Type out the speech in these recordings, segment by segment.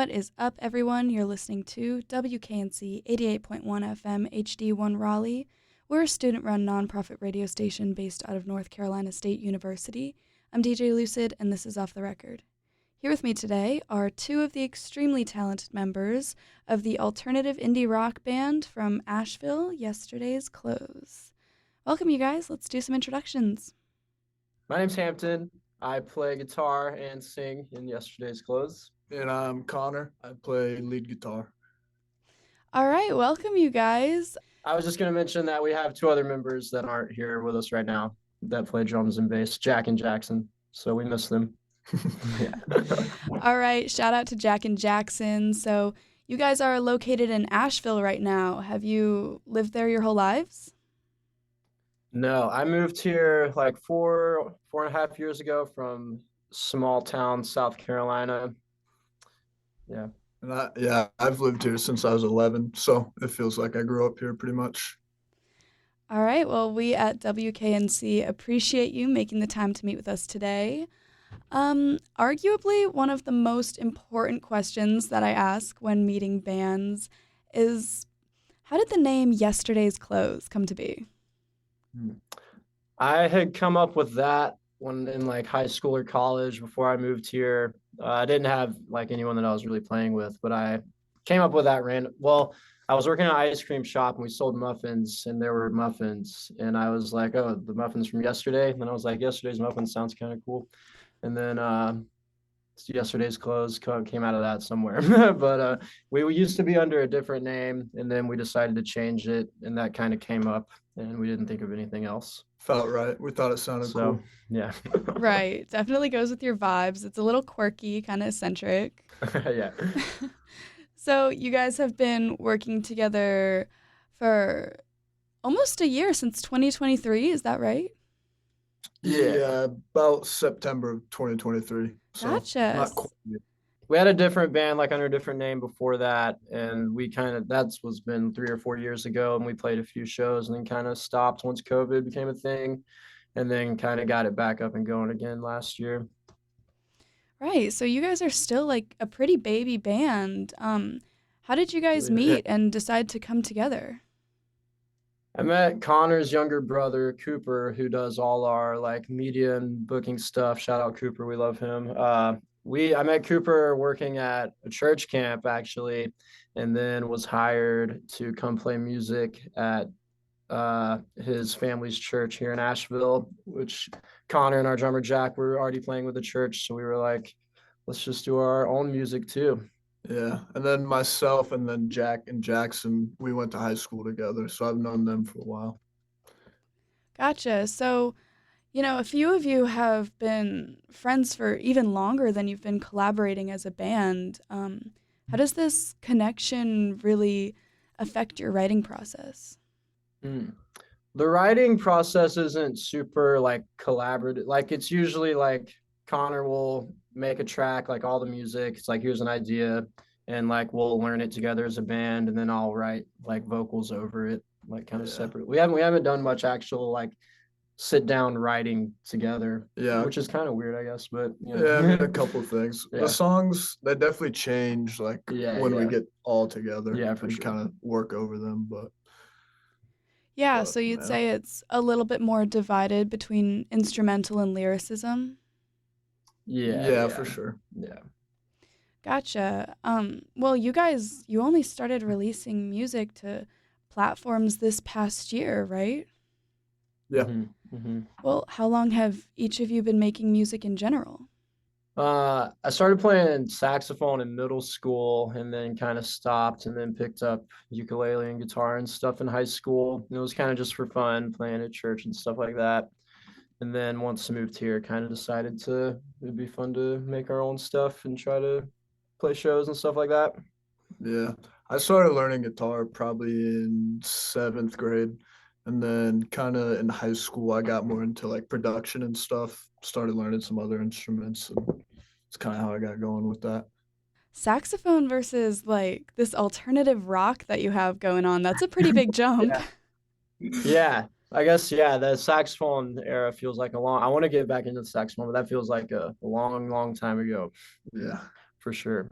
What is up, everyone? You're listening to WKNC 88.1 FM HD1 Raleigh. We're a student-run nonprofit radio station based out of North Carolina State University. I'm DJ Lucid, and this is Off the Record. Here with me today are two of the extremely talented members of the alternative indie rock band from Asheville, Yesterday's Clothes. Welcome, you guys. Let's do some introductions. My name's Hampton. I play guitar and sing in Yesterday's Clothes. And I'm Connor. I play lead guitar. All right, welcome, you guys. I was just going to mention that we have two other members that aren't here with us right now that play drums and bass, Jack and Jackson. So we miss them. Yeah. All right, shout out to Jack and Jackson. So you guys are located in Asheville right now. Have you lived there your whole lives? No, I moved here like four and a half years ago from small town, South Carolina. Yeah. And I've lived here since I was 11, so it feels like I grew up here pretty much. All right, well, we at WKNC appreciate you making the time to meet with us today. Arguably, one of the most important questions that I ask when meeting bands is, how did the name Yesterday's Clothes come to be? I had come up with that when in like high school or college before I moved here. I didn't have like anyone that I was really playing with, but I came up with that random. Well, I was working at an ice cream shop and we sold muffins, and there were muffins, and I was like, oh, the muffins from yesterday. And then I was like, yesterday's muffins sounds kind of cool. And then Yesterday's Clothes came out of that somewhere. But we used to be under a different name, and then we decided to change it, and that kind of came up, and we didn't think of anything else. Felt right. We thought it sounded cool. Yeah. Right. Definitely goes with your vibes. It's a little quirky, kind of eccentric. Yeah. So you guys have been working together for almost a year, since 2023. Is that right? Yeah, about September of 2023. So Gotcha. Not quite yet. We had a different band, like under a different name before that, and we that's what's been 3 or 4 years ago, and we played a few shows and then kind of stopped once COVID became a thing, and then kind of got it back up and going again last year. Right, so you guys are still like a pretty baby band. How did you guys meet and decide to come together? I met Connor's younger brother, Cooper, who does all our like media and booking stuff. Shout out Cooper, we love him. I met Cooper working at a church camp actually, and then was hired to come play music at his family's church here in Asheville, which Connor and our drummer Jack were already playing with the church. So we were like, let's just do our own music too. Yeah, and then myself and then Jack and Jackson, we went to high school together, so I've known them for a while. Gotcha. So, a few of you have been friends for even longer than you've been collaborating as a band. How does this connection really affect your writing process? The writing process isn't super like collaborative. Like it's usually like Connor will make a track, like all the music. It's like, here's an idea, and like we'll learn it together as a band, and then I'll write like vocals over it, like kind of separate. We haven't done much actual like sit down writing together. Yeah, which is kind of weird, I guess. But yeah, I mean, a couple of things. Yeah. The songs, they definitely change like when we get all together. Yeah, for sure. Kind of work over them, but. Yeah, so you'd say it's a little bit more divided between instrumental and lyricism? Yeah, for sure. Yeah. Gotcha. Well, you only started releasing music to platforms this past year, right? Yeah. Mm-hmm. Well, how long have each of you been making music in general? I started playing saxophone in middle school, and then kind of stopped, and then picked up ukulele and guitar and stuff in high school. And it was kind of just for fun, playing at church and stuff like that. And then once I moved here, kind of decided it'd be fun to make our own stuff and try to play shows and stuff like that. Yeah, I started learning guitar probably in 7th grade. And then kind of in high school, I got more into like production and stuff, started learning some other instruments, and it's kind of how I got going with that. Saxophone versus like this alternative rock that you have going on, that's a pretty big jump. Yeah, I guess, the saxophone era feels like I want to get back into the saxophone, but that feels like a long, long time ago. Yeah, for sure.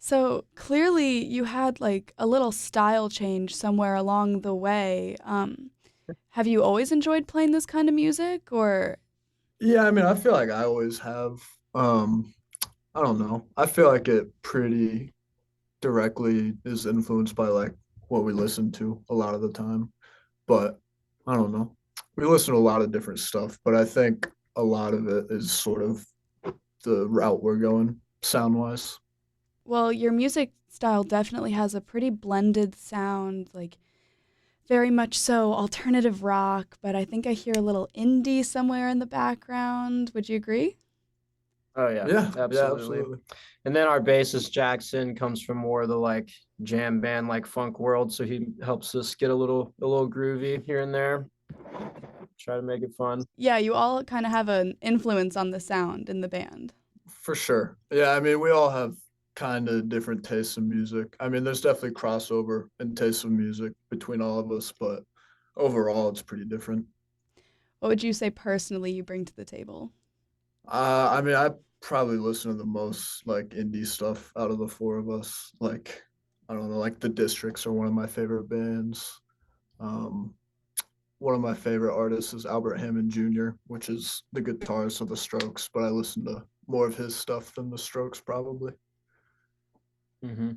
So clearly you had like a little style change somewhere along the way. Have you always enjoyed playing this kind of music or Yeah, I mean, I feel like I always have. Um, I don't know. I feel like it pretty directly is influenced by like what we listen to a lot of the time. But I don't know. We listen to a lot of different stuff, but I think a lot of it is sort of the route we're going sound wise. well, your music style definitely has a pretty blended sound, like very much so alternative rock, but I think I hear a little indie somewhere in the background. Would you agree? Oh yeah, Yeah, yeah, absolutely. absolutely. And then our bassist Jackson comes from more of the like jam band like funk world, so he helps us get a little groovy here and there. Try to make it fun. Yeah, you all kind of have an influence on the sound in the band. For sure. Yeah, I mean, we all have kind of different tastes in music. I mean, there's definitely crossover in tastes of music between all of us, but overall, it's pretty different. What would you say personally you bring to the table? I mean, I probably listen to the most like indie stuff out of the four of us. Like, I don't know, like the Districts are one of my favorite bands. Um, one of my favorite artists is Albert Hammond Jr., which is the guitarist of the Strokes, but I listen to more of his stuff than the Strokes probably. Hmm.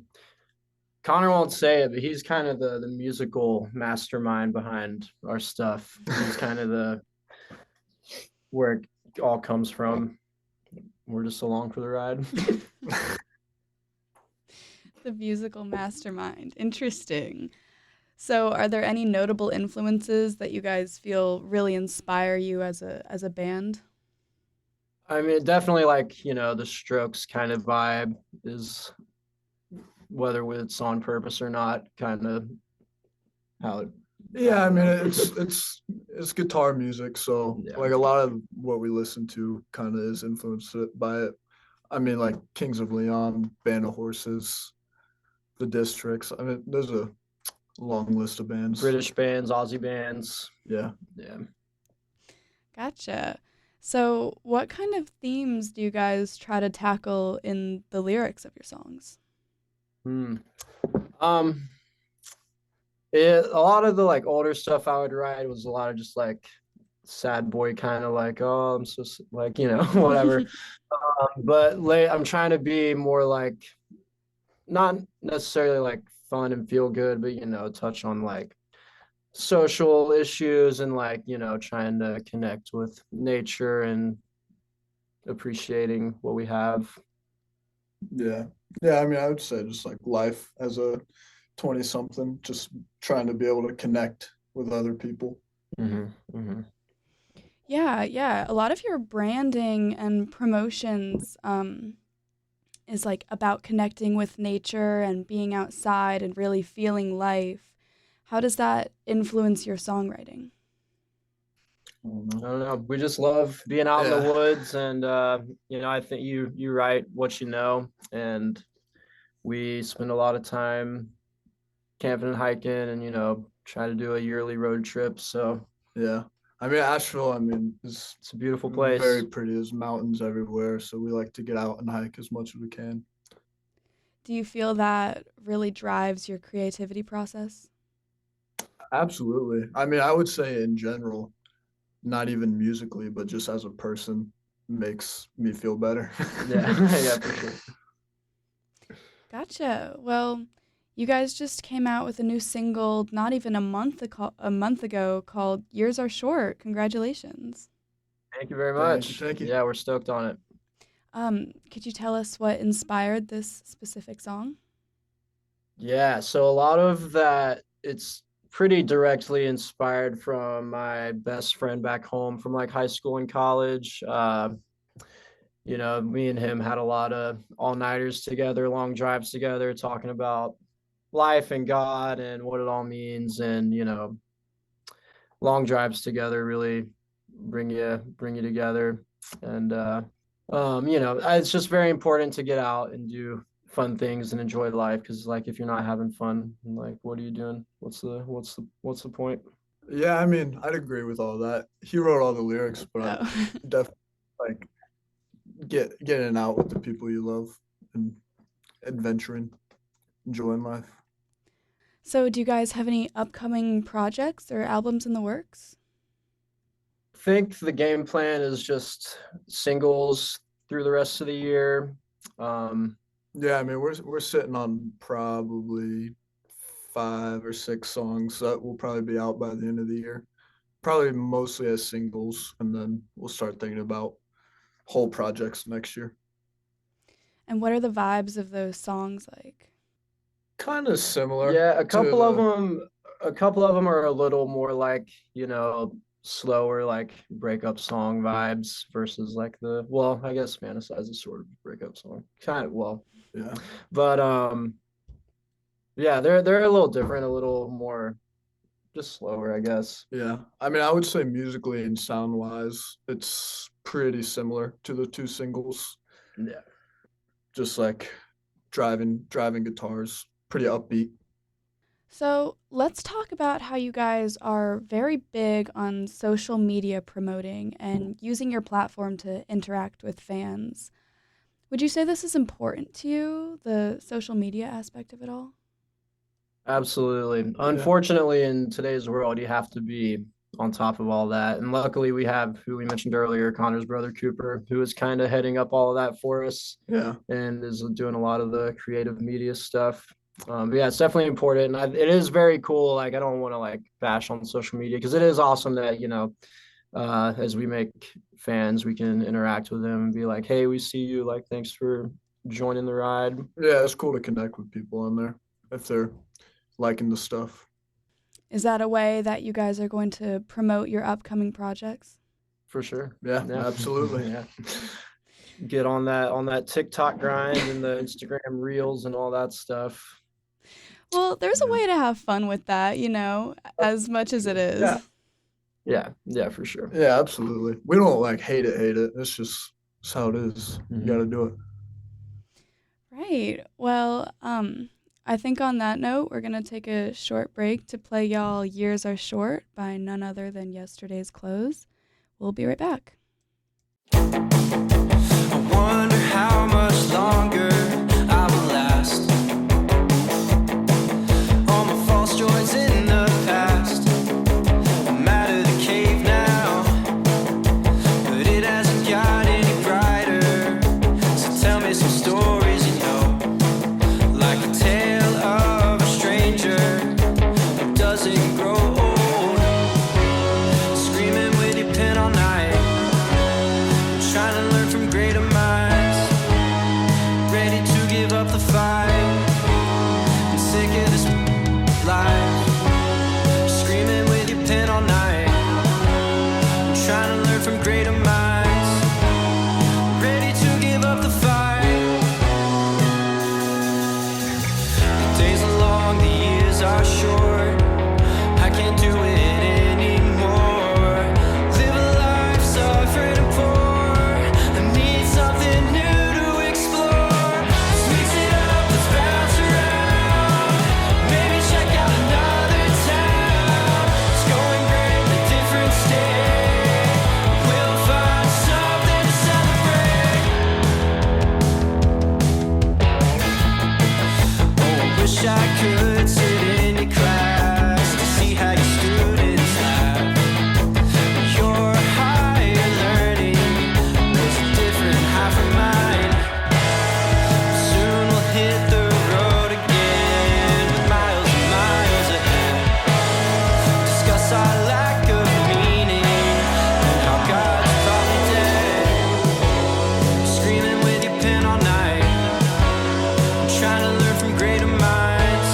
Connor won't say it, but he's kind of the musical mastermind behind our stuff. He's kind of the where it all comes from. We're just along for the ride. The musical mastermind. Interesting. So, are there any notable influences that you guys feel really inspire you as a band? I mean, definitely like, the Strokes kind of vibe is whether it's on purpose or not, kind of how it, Yeah, I don't mean know. it's guitar music, so Yeah. like a lot of what we listen to kind of is influenced by it. I mean, like Kings of Leon, Band of Horses, the Districts. I mean, there's a long list of bands. British bands, Aussie bands. Yeah. Yeah. Gotcha. So, what kind of themes do you guys try to tackle in the lyrics of your songs? Hmm. Um, a lot of the like older stuff I would write was a lot of just like sad boy kind of like, oh, I'm so like, whatever. But late, I'm trying to be more like not necessarily like fun and feel good, but touch on like social issues and like, trying to connect with nature and appreciating what we have. Yeah. Yeah, I mean, I would say just like life as a 20 something, just trying to be able to connect with other people. Hmm. Hmm. Yeah, yeah. A lot of your branding and promotions is like about connecting with nature and being outside and really feeling life. How does that influence your songwriting? I don't I know. don't know. We just love being out in the Yeah. woods, and I think you write what you know, and we spend a lot of time camping and hiking, and try to do a yearly road trip. So Yeah. I mean, Asheville, I mean, is it's a beautiful very place. pretty. There's mountains everywhere. So we like to get out and hike as much as we can. Do you feel that really drives your creativity process? Absolutely. I mean, I would say in general, not even musically, but just as a person, makes me feel better. Yeah, yeah, for sure. Gotcha. Well, you guys just came out with a new single not even a month ago called Years Are Short. Congratulations. Thank you very Thank you. much. Thank you. Yeah, we're stoked on it. Could you tell us what inspired this specific song? Yeah, so a lot of that, it's pretty directly inspired from my best friend back home from like high school and college. Me and him had a lot of all-nighters together, long drives together, talking about life and God and what it all means. And, long drives together really bring you together. And it's just very important to get out and do fun things and enjoy life, because like if you're not having fun, like what are you doing? What's the point? Yeah, I mean, I'd agree with all that. He wrote all the lyrics, but I Oh. definitely like getting out with the people you love and adventuring, enjoying life. So, do you guys have any upcoming projects or albums in the works? I think the game plan is just singles through the rest of the year. Yeah, I mean we're sitting on probably 5 or 6 songs that will probably be out by the end of the year. Probably mostly as singles, and then we'll start thinking about whole projects next year. And what are the vibes of those songs like? Kind of similar. Yeah, a couple of to them are a little more like, slower, like breakup song vibes versus like I guess Fantasize is sort of a breakup song. Kind of, yeah. but yeah, they're a little different, a little more just slower, I guess. Yeah. I mean, I would say musically and sound wise, it's pretty similar to the 2 singles. Yeah. Just like driving guitars, pretty upbeat. So, let's talk about how you guys are very big on social media promoting and using your platform to interact with fans. Would you say this is important to you, the social media aspect of it all? Absolutely. Unfortunately, in today's world, you have to be on top of all that. And luckily, we have who we mentioned earlier, Connor's brother Cooper, who is kind of heading up all of that for us. Yeah. And is doing a lot of the creative media stuff. But yeah, it's definitely important. It is very cool. Like, I don't want to like bash on social media because it is awesome that, as we make fans, we can interact with them and be like, hey, we see you. Like, thanks for joining the ride. Yeah, it's cool to connect with people on there if they're liking the stuff. Is that a way that you guys are going to promote your upcoming projects? For sure. Yeah. Absolutely. Yeah. Get on that TikTok grind and the Instagram reels and all that stuff. Well, there's a way to have fun with that, as much as it is. Yeah, for sure. Yeah, absolutely. We don't like hate it. It's just it's how it is. You got to do it. Right. Well, I think on that note, we're going to take a short break to play y'all Years Are Short by none other than Yesterday's Clothes. We'll be right back. I wonder how much longer I will last. All my false joys in the past. I'm out of the cave now, but it hasn't got any brighter. So tell me some stories you know, like a tale of a stranger who doesn't grow old. Screaming with your pen all night, trying to learn from greater minds, ready to give up the fight, and sick of this life. Screaming with your pen all night, trying to learn from greater minds, ready to give up the fight. The days are long, the years are short, I can't do it anymore. Live a life suffering and poor, I need something new to explore. Let's mix it up, let's bounce around, maybe check out another town. It's going great in a different state, we'll find something to celebrate. Oh, I wish I could sit in your class to see how your students laugh. Your higher learning was a different high from mine. Soon we'll hit the road again with miles and miles ahead. Discuss our lack of meaning and how God's probably dead. Screaming with your pen all night, I'm trying to learn from greater minds,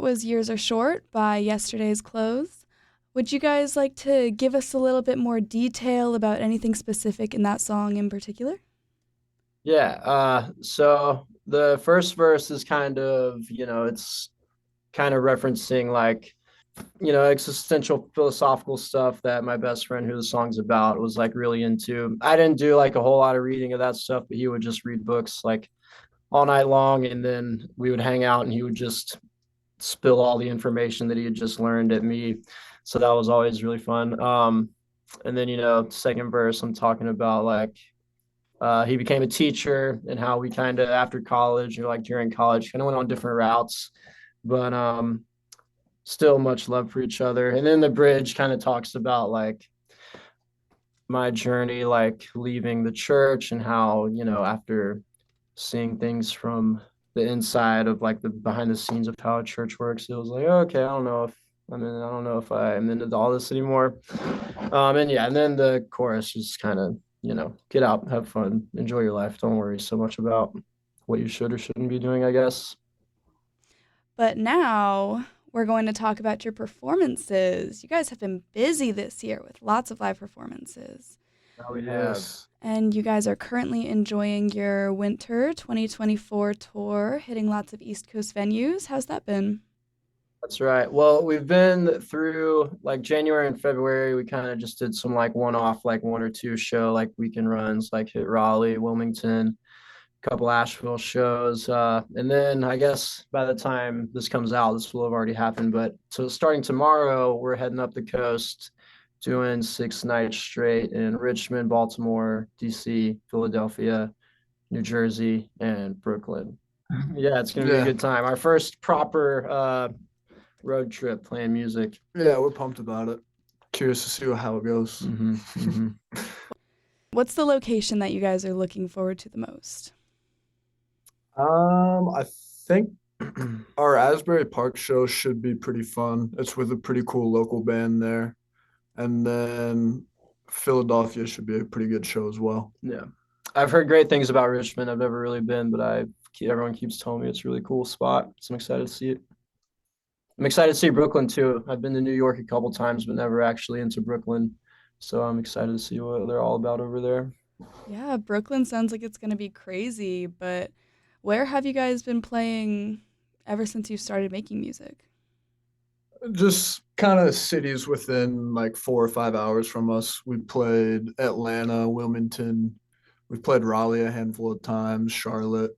that was Years Are Short by Yesterday's Clothes. Would you guys like to give us a little bit more detail about anything specific in that song in particular? Yeah, so the first verse is kind of, it's kind of referencing like, existential philosophical stuff that my best friend who the song's about was like really into. I didn't do like a whole lot of reading of that stuff, but he would just read books like all night long, and then we would hang out and he would just spill all the information that he had just learned at me. So that was always really fun. And then, second verse, I'm talking about like he became a teacher and how we kind of after college or like during college kind of went on different routes, but still much love for each other. And then the bridge kind of talks about like my journey, like leaving the church and how, after seeing things from the inside of like the behind the scenes of how a church works, it was like, okay, I don't know if I'm into all this anymore. And yeah, and then the chorus just kind of, get out, have fun, enjoy your life. Don't worry so much about what you should or shouldn't be doing, I guess. But now we're going to talk about your performances. You guys have been busy this year with lots of live performances. Now we have. Yes. And you guys are currently enjoying your winter 2024 tour, hitting lots of East Coast venues. How's that been? That's right. Well, we've been through like January and February. We kind of just did some like one-off, like one or two show, like weekend runs, like hit Raleigh, Wilmington, a couple Asheville shows. And then I guess by the time this comes out, this will have already happened. But so starting tomorrow, we're heading up the coast, doing 6 nights straight in Richmond, Baltimore, DC, Philadelphia, New Jersey, and Brooklyn. Yeah, it's gonna be a good time. Our first proper road trip playing music. Yeah, we're pumped about it. Curious to see how it goes. What's the location that you guys are looking forward to the most? I think our Asbury Park show should be pretty fun. It's with a pretty cool local band there. And then Philadelphia should be a pretty good show as well. Yeah. I've heard great things about Richmond. I've never really been, but everyone keeps telling me it's a really cool spot. So I'm excited to see it. I'm excited to see Brooklyn too. I've been to New York a couple times, but never actually into Brooklyn. So I'm excited to see what they're all about over there. Yeah, Brooklyn sounds like it's going to be crazy, but where have you guys been playing ever since you started making music? Just kind of cities within like 4 or 5 hours from us. We played Atlanta, Wilmington. We've played Raleigh a handful of times, Charlotte.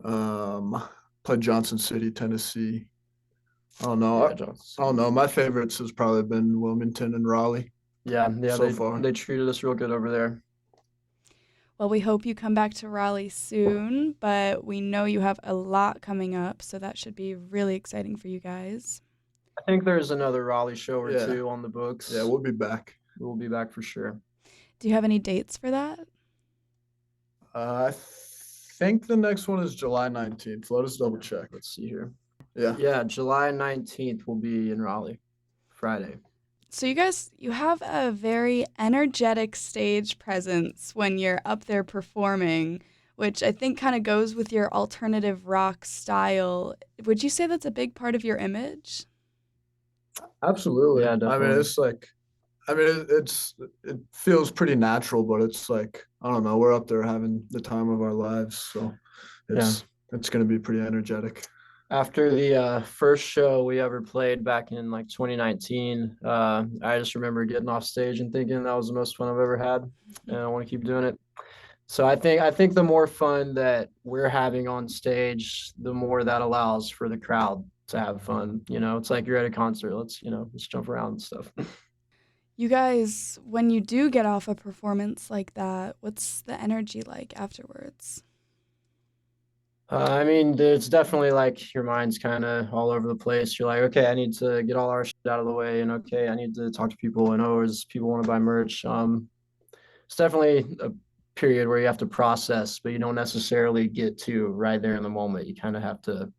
Played Johnson City, Tennessee. I don't know. Yeah, I don't know. My favorites has probably been Wilmington and Raleigh. Yeah, so far. They treated us real good over there. Well, we hope you come back to Raleigh soon, but we know you have a lot coming up, so that should be really exciting for you guys. I think there's another Raleigh show or Yeah. two on the books. Yeah, we'll be back. We'll be back for sure. Do you have any dates for that? I think the next one is July 19th. Let us double check. Let's see here. Yeah. Yeah, July 19th will be in Raleigh, Friday. So you have a very energetic stage presence when you're up there performing, which I think kind of goes with your alternative rock style. Would you say that's a big part of your image? Absolutely. Yeah, definitely. I mean, it's like, it feels pretty natural, but it's like, I don't know, we're up there having the time of our lives. So it's going to be pretty energetic. After the first show we ever played back in like 2019, I just remember getting off stage and thinking that was the most fun I've ever had, and I want to keep doing it. So I think the more fun that we're having on stage, the more that allows for the crowd to have fun. It's like you're at a concert. Let's jump around and stuff. You guys, when you do get off a performance like that, what's the energy like afterwards? I mean, it's definitely like your mind's kind of all over the place. You're like, okay, I need to get all our shit out of the way, and okay, I need to talk to people, and does people want to buy merch? It's definitely a period where you have to process, but you don't necessarily get to right there in the moment. You kind of have to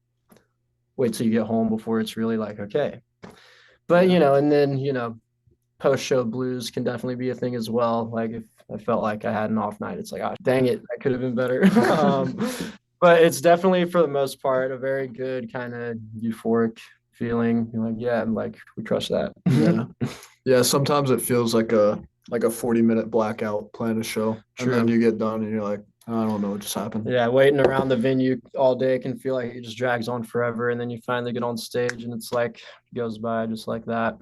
wait till you get home before it's really like, okay. But and then post-show blues can definitely be a thing as well. Like if I felt like I had an off night, it's like, oh, dang it, that could have been better. But it's definitely for the most part a very good kind of euphoric feeling. You're like, yeah, I'm like we crushed that. Yeah. Yeah, sometimes it feels like a 40-minute blackout playing a show. And then True. you get done and you're like, I don't know what just happened. Yeah, waiting around the venue all day can feel like it just drags on forever, and then you finally get on stage and it's like goes by just like that.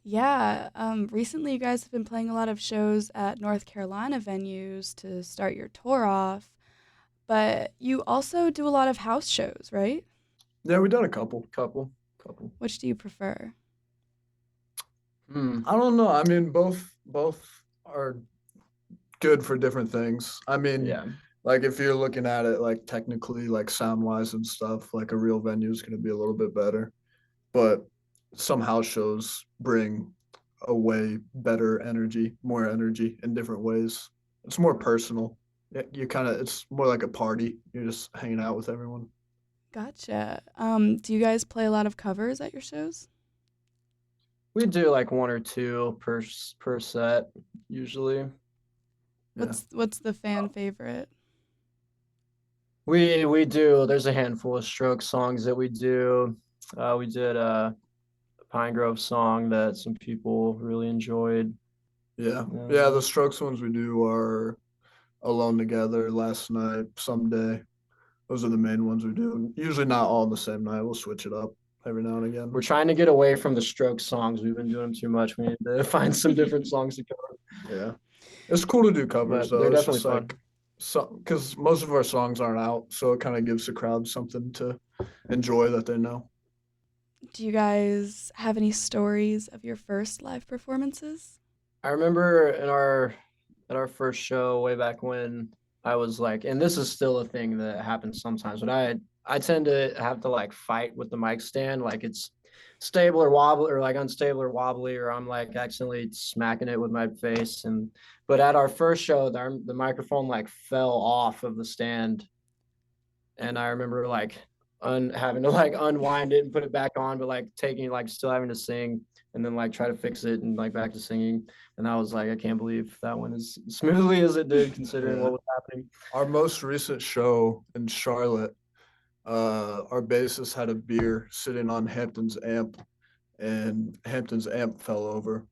Yeah, recently you guys have been playing a lot of shows at North Carolina venues to start your tour off, but you also do a lot of house shows, right? Yeah, we've done a couple. Couple. Which do you prefer? Hmm. I don't know. I mean, both are good for different things. I mean, Yeah. like if you're looking at it like technically, like sound wise and stuff, like a real venue is going to be a little bit better. But some house shows bring a way better energy, more energy in different ways. It's more personal. You kind of, it's more like a party. You're just hanging out with everyone. Gotcha. Do you guys play a lot of covers at your shows? We do like one or two per set usually. Yeah. What's the fan favorite? We do. There's a handful of Stroke songs that we do. We did a Pine Grove song that some people really enjoyed. Yeah. Yeah. The Strokes ones we do are Alone Together, Last Night, Someday. Those are the main ones we do. Usually not all on the same night. We'll switch it up every now and again. We're trying to get away from the Stroke songs. We've been doing them too much. We need to find some different songs to cover. Yeah. It's cool to do covers But though. they're It's definitely just fun. like because most of our songs aren't out, so it kind of gives the crowd something to enjoy that they know. Do you guys have any stories of your first live performances? I remember at our first show way back when I was like, and this is still a thing that happens sometimes, but I tend to have to like fight with the mic stand, like it's stable or wobbly or like unstable or wobbly, or I'm like accidentally smacking it with my face. And but at our first show, the microphone like fell off of the stand, and I remember like having to like unwind it and put it back on, but like taking like still having to sing and then like try to fix it and like back to singing. And I was like, I can't believe that went as smoothly as it did considering Yeah. what was happening. Our most recent show in Charlotte, our bassist had a beer sitting on Hampton's amp, and Hampton's amp fell over,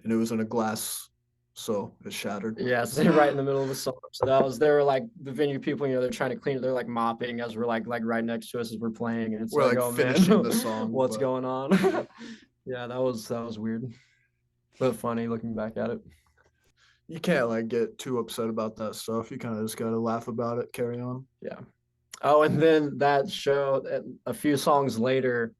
and it was in a glass, so it shattered. Yeah, so right in the middle of the song. So that was they were like the venue people, they're trying to clean it. They're like mopping as we're like right next to us as we're playing. And it's We're like oh finishing man, the song, what's but- going on? Yeah, that was weird. But funny looking back at it. You can't like get too upset about that stuff. You kind of just gotta laugh about it, carry on. Yeah. Oh, and then that show, a few songs later,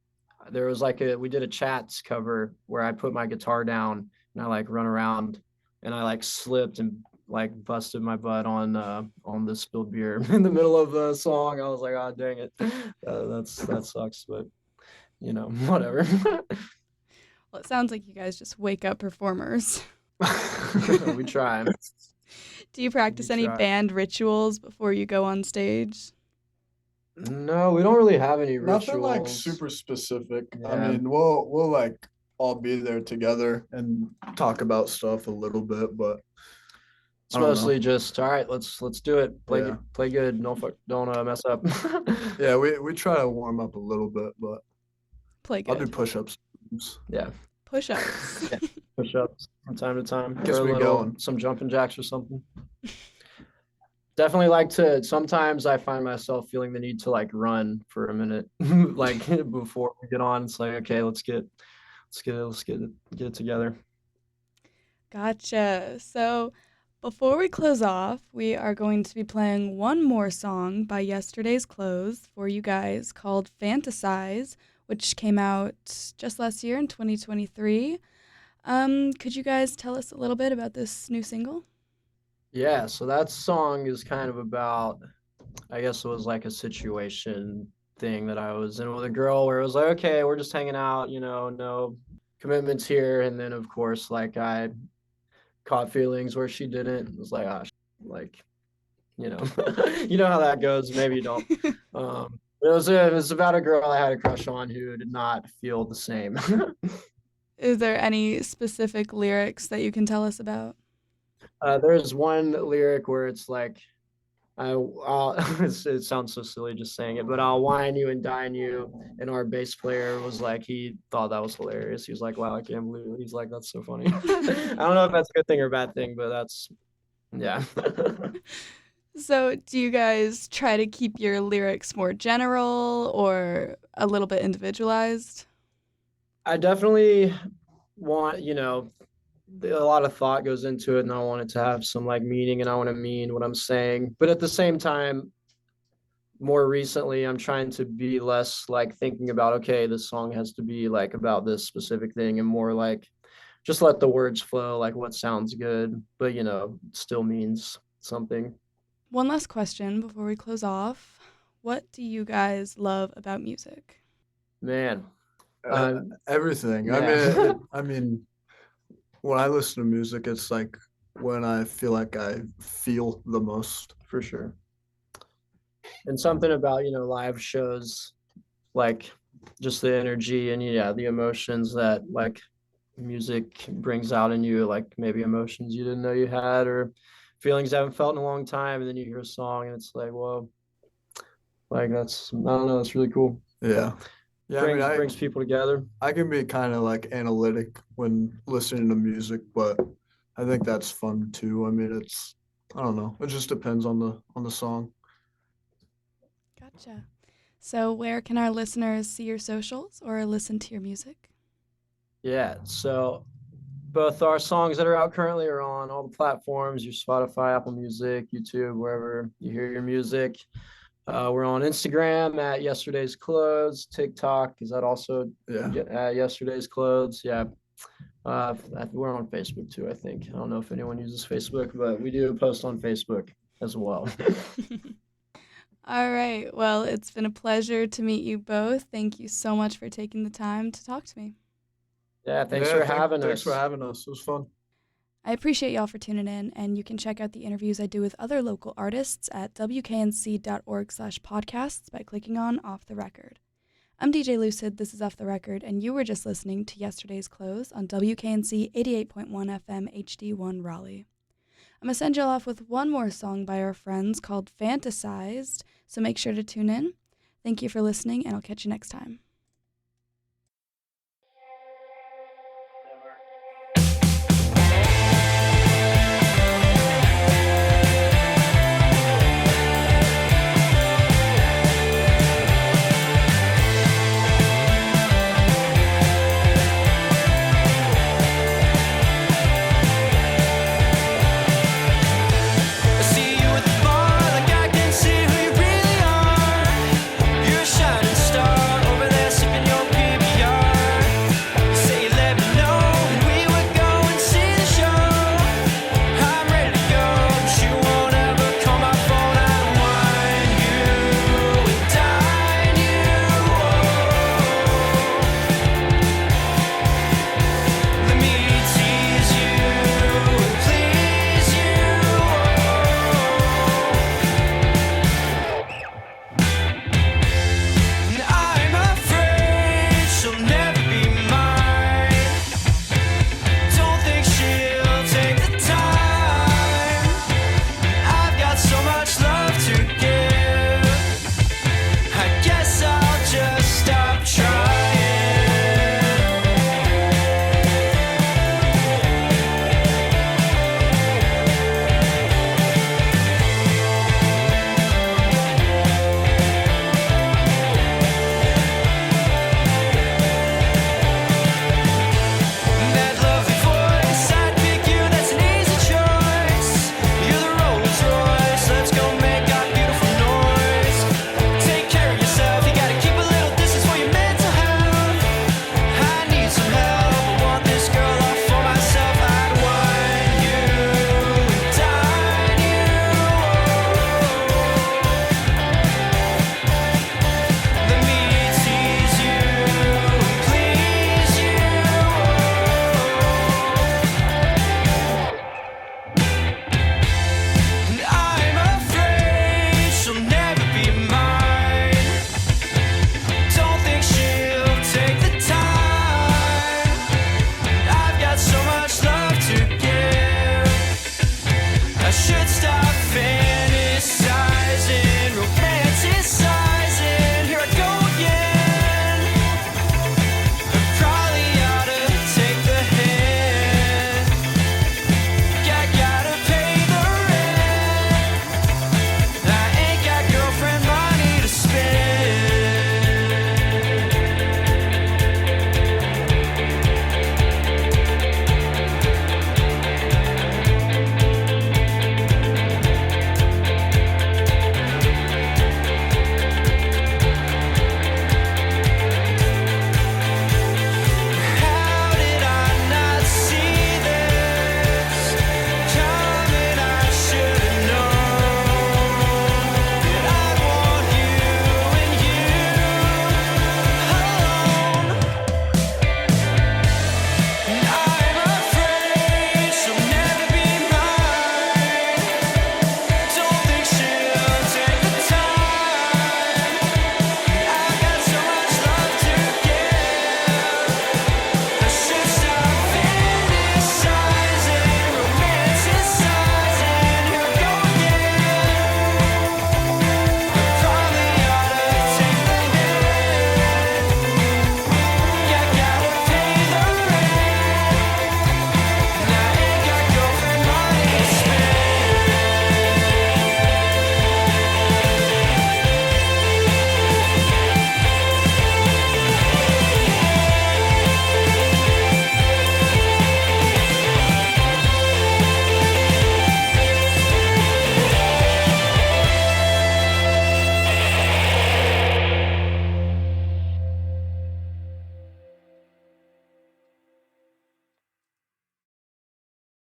there was like we did a Chats cover where I put my guitar down and I like run around and I like slipped and like busted my butt on the spilled beer in the middle of the song. I was like, oh dang it, that sucks, but you know, whatever. Well, it sounds like you guys just wake up performers. We try. Do you practice We any try. band rituals before you go on stage? No, we don't really have any Nothing like rituals. super specific. I Yeah. mean, we'll like all be there together and talk about stuff a little bit, but It's I don't know. mostly just all right. Let's do it. Yeah. Play good. Don't mess up. yeah, we try to warm up a little bit, but Play I'll do good. push-ups. Yeah, Push-ups. Yeah. push ups from time to time. Gets Or a me little- going. Some jumping jacks or something. Definitely like to. Sometimes I find myself feeling the need to like run for a minute, like before we get on. It's like okay, let's get it together. Gotcha. So before we close off, we are going to be playing one more song by Yesterday's Clothes for you guys called Fantasize, which came out just last year in 2023. Could you guys tell us a little bit about this new single? Yeah, so that song is kind of about, I guess it was like a situation thing that I was in with a girl where it was like, okay, we're just hanging out, no commitments here. And then of course, like I caught feelings where she didn't. It was like, like, you know, you know how that goes. Maybe you don't. It was about a girl I had a crush on who did not feel the same. Is there any specific lyrics that you can tell us about? There's one lyric where it's like, it sounds so silly just saying it, but I'll wine you and dine you. And our bass player was like, he thought that was hilarious. He was like, wow, I can't believe it. He's like, that's so funny. I don't know if that's a good thing or a bad thing, but that's, yeah. So, do you guys try to keep your lyrics more general or a little bit individualized? I definitely want, a lot of thought goes into it, and I want it to have some like meaning, and I want to mean what I'm saying. But at the same time, more recently, I'm trying to be less like thinking about, okay, this song has to be like about this specific thing, and more like just let the words flow, like what sounds good, but still means something. One last question before we close off. What do you guys love about music? Man, Everything. yeah. I mean, when I listen to music, it's like when I feel like I feel the most. For sure. And something about, live shows, like just the energy and yeah, the emotions that like music brings out in you, like maybe emotions you didn't know you had or feelings you haven't felt in a long time. And then you hear a song and it's like, whoa, like that's, I don't know, it's really cool. Yeah. Yeah, Brings people together. I can be kind of like analytic when listening to music, but I think that's fun too. I mean, I don't know. It just depends on the song. Gotcha. So, where can our listeners see your socials or listen to your music? Yeah. So both our songs that are out currently are on all the platforms, your Spotify, Apple Music, YouTube, wherever you hear your music. We're on Instagram at Yesterday's Clothes. TikTok is that also at Yesterday's Clothes. Yeah. We're on Facebook too, I think. I don't know if anyone uses Facebook, but we do post on Facebook as well. All right. Well, it's been a pleasure to meet you both. Thank you so much for taking the time to talk to me. Yeah, thanks for having us. Thanks for having us. It was fun. I appreciate y'all for tuning in, and you can check out the interviews I do with other local artists at wknc.org/podcasts by clicking on Off the Record. I'm DJ Lucid, this is Off the Record, and you were just listening to Yesterday's Clothes on WKNC 88.1 FM HD1 Raleigh. I'm going to send y'all off with one more song by our friends called Fantasized, so make sure to tune in. Thank you for listening, and I'll catch you next time.